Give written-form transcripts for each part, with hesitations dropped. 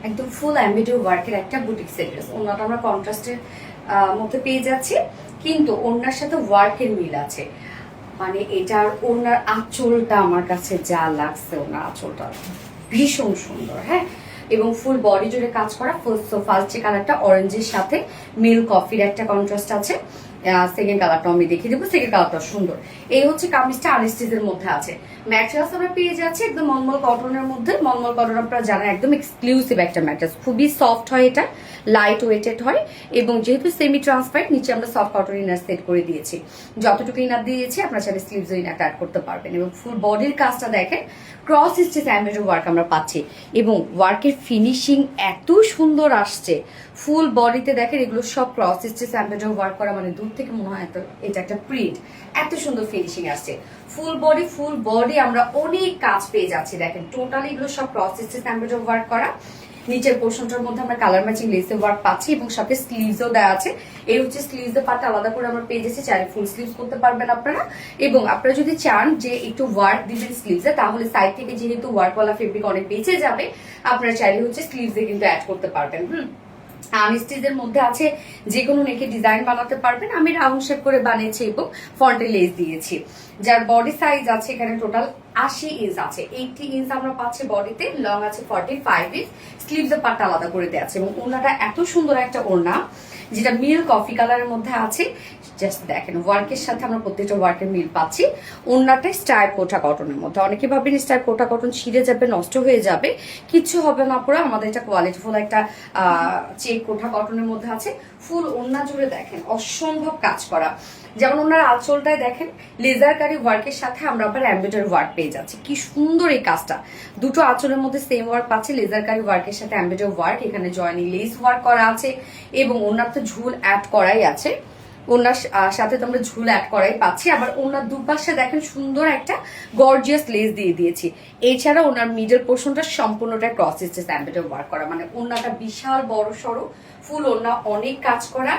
একদম ফুল এমব্রয়ডারি ওয়ার্কের একটা বুটিক সেট ড্রেস। ওনাটা আমরা কন্ট্রাস্টের মধ্যে পেয়ে যাচ্ছি, কিন্তু ওনার সাথে ওয়ার্কের মিল আছে। মানে এটার ওনার আঁচলটা আমার কাছে যা লাগছে, ওনার আঁচলটা ভীষণ সুন্দর। হ্যাঁ, এবং ফুল বডি জুড়ে কাজ করা। ফার্স্ট যে কালারটা অরেঞ্জের সাথে মিল কফির একটা কন্ট্রাস্ট আছে। সেকেন্ড কালারটা আমি দেখিয়ে দেবো। সেকেন্ড কালারটা সুন্দর। এই হচ্ছে কামিজটা আনস্টিচের মধ্যে আছে। ম্যাট্রেস আমরা পেয়ে যাচ্ছি একদম মলমল কটনের মধ্যে। মলমল কটন আপনারা জানেন একদম এক্সক্লুসিভ একটা ম্যাট্রেস, খুবই সফট হয়, এটা লাইট ওয়েটেড হয়, এবং যেহেতু সেমি ট্রান্সপারেন্ট নিচে আমরা সফট কটন ইনার সেট করে দিয়েছি। যতটুকু ইনার দিয়েছি আপনারা চাইলে স্লিভস ইনারটা অ্যাড করতে পারবেন। এবং ফুল বডির কাজটা দেখেন, ক্রস স্টিচ এমব্রয়ডারি ওয়ার্ক আমরা পাচ্ছি, এবং ওয়ার্কের ফিনিশিং এত সুন্দর আসছে। ফুল বডিতে দেখেন এগুলো সব ক্রস স্টিচ এমব্রয়ডারি ওয়ার্ক করা, মানে দূর থেকে মনে হয় এটা একটা প্রিন্ট। এত সুন্দর ফিনিশিং আসছে ফুল বডি আমরা অনেক কাজ পেয়ে যাচ্ছি। দেখেন টোটালি এগুলো সব ক্রস স্টিচ এমব্রয়ডারি ওয়ার্ক করা। নিচের পোর্শনটার মধ্যে আমরা কালার ম্যাচিং লেসের ওয়ার্ক পাচ্ছি, এবং সাথে স্লিভসও দেওয়া আছে। এই হচ্ছে স্লিভস এর পার্টটা আলাদা করে আমরা পেয়ে যাচ্ছি, চাইলে ফুল স্লিভস করতে পারবেন আপনারা। এবং আপনারা যদি চান যে একটু ওয়ার্ক দিবেন স্লিভসে, তাহলে সাইড থেকে যেহেতু ওয়ার্কওয়ালা ফেব্রিক অনেক বেঁচে যাবে, আপনারা চাইলে হচ্ছে স্লিভসে কিন্তু অ্যাড করতে পারবেন। আনস্টিচের মধ্যে আছে, যে কোনো নেকে ডিজাইন বানাতে পারবেন। আমি রাউন্ড শেপ করে বানিয়েছি এবং ফ্রন্টে লেস দিয়েছি। যার বডি সাইজ আছে এখানে টোটাল 80 ইঞ্চ আছে। 80 ইঞ্চ আমরা পাচ্ছি বডিতে, লং আছে 45 ইঞ্চ। স্লিভসের পার্টটা আলাদা করে দেওয়া আছে, এবং ওড়নাটা এত সুন্দর একটা ওড়না, যেটা মিল কফি কালারের মধ্যে আছে। জাস্ট দেখেন ওয়ার্কের সাথে আমরা প্রত্যেকটা ওয়ার্কের মিল পাচ্ছি। ওড়নাটা স্টাইল কোটা কটনের মধ্যে। অনেকে ভাবেন স্টাইল কোটা কটন ছিঁড়ে যাবে, নষ্ট হয়ে যাবে, কিচ্ছু হবে না। পুরো আমাদের এটা কোয়ালিটিফুল একটা চেক কোটা কটনের মধ্যে আছে। ফুল ওড়না জুড়ে দেখেন অসম্ভব কাজ করা। যেমন ওনার আঁচলটায় দেখেন লেজার কারি ওয়ার্কের সাথে আমরা আবার এমব্রয়ডারি ওয়ার্ক পেয়ে যাচ্ছি। কি সুন্দর এই কাজটা! দুটো আঁচলের মধ্যে সেম ওয়ার্ক পাচ্ছি, লেজার কারি ওয়ার্কের সাথে এমব্রয়ডারি ওয়ার্ক। এখানে জয়নিং লেস ওয়ার্ক করা আছে, এবং ওনার তো ঝুল অ্যাড করাই আছে। ওনার সাথে তো আমরা ঝুল অ্যাড করাই পাচ্ছি। আবার ওনার দুপাশে দেখেন সুন্দর একটা গর্জিয়াস লেস দিয়ে দিয়েছি। এছাড়া ওনার মিডল পোর্শনটা সম্পূর্ণটা ক্রস স্টিচ এমব্রয়ডারি ওয়ার্ক করা, মানে ওনাটা বিশাল বড় সড়ো ফুল ওনা, অনেক কাজ করা।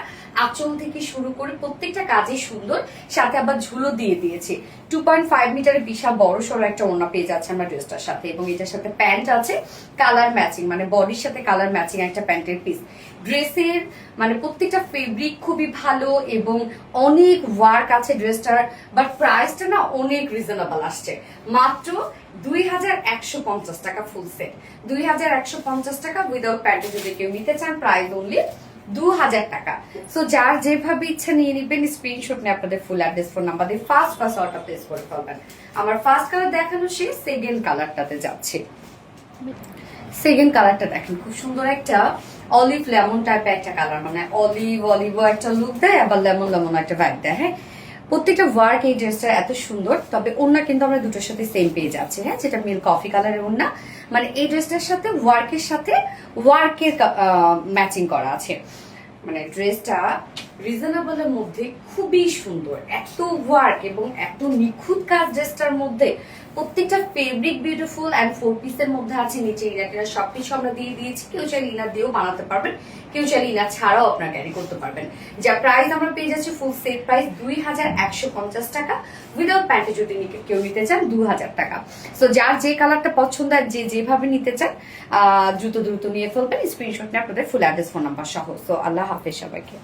আঁচল থেকে শুরু করে প্রত্যেকটা কাজই সুন্দর, সাথে আবার ঝুলও দিয়ে দিয়েছি। 2.5 মিটারের বিশাল বড় সড়ো একটা ওড়না পেয়ে যাচ্ছে আমরা ড্রেসটার সাথে, এবং এটার সাথে প্যান্ট আছে কালার ম্যাচিং, মানে বডির সাথে কালার ম্যাচিং একটা প্যান্টের পিস। ড্রেসের মানে প্রত্যেকটা ফেব্রিক খুবই ভালো, এবং অনেক ওয়ার্ক আছে ড্রেসটার। বাট প্রাইসটা না অনেক রিজনেবল আসছে, মাত্র 2150 টাকা ফুল সেট। 2150 টাকা উইদাউট প্যান্টে যদি কেউ নিতে চান, প্রাইস অনলি 2000 টাকা। সো যার যেভাবে ইচ্ছা নিয়ে নিবেন, স্ক্রিনশট নিয়ে আপনাদের ফুল অ্যাড্রেস ফোন নাম্বার দিয়ে ফার্স্ট অর্ডার প্লেস করে ফেলবেন। আমার ফার্স্ট কালার দেখানো শেষ, সেকেন্ড কালারটাতে যাচ্ছে। সেকেন্ড কালারটা দেখেন, খুব সুন্দর একটা অলিভ লেমন টাইপের একটা কালার, মানে অলিভ একটা লুক দেয়, আবার লেমন একটা ভাইব দেয়। হ্যাঁ, প্রত্যেকটা ওয়ার্ক এই ড্রেসটা এত সুন্দর। তবে ওড়না কিন্তু আমরা দুটোর সাথে সেম পেয়ে যাচ্ছি। হ্যাঁ, যেটা মিল কফি কালারের ওড়না, মানে এই ড্রেসটার সাথে ওয়ার্কের ম্যাচিং করা আছে। মানে ড্রেসটা রিজনেবলের মধ্যে খুবই সুন্দর, এত ওয়ার্ক এবং এত নিখুঁত কাজ ড্রেসটার মধ্যে। প্রত্যেকটা ফেব্রিক বিউটিফুল অ্যান্ড 4 পিসের মধ্যে আছে। নিচে ইনার সবকিছু আমরা দিয়ে দিয়েছি। কেউ চাইলে ইনার দিয়েও বানাতে পারবেন, কেউ চাইলে ইনার ছাড়াও আপনারা ক্যারি করতে পারবেন। যা প্রাইস আমরা পেয়ে যাচ্ছি ফুল সেট প্রাইস 2150 টাকা। উইদাউট প্যান্টে যদি কেউ নিতে চান 2000 টাকা। সো যার যে কালারটা পছন্দ আর যেভাবে নিতে চান, দ্রুত নিয়ে ফেলবেন। স্ক্রিনশট নিয়ে আপনাদের ফুল অ্যাড্রেস ফোন নাম্বার সহ। সো আল্লাহ হাফেজ সবাইকে।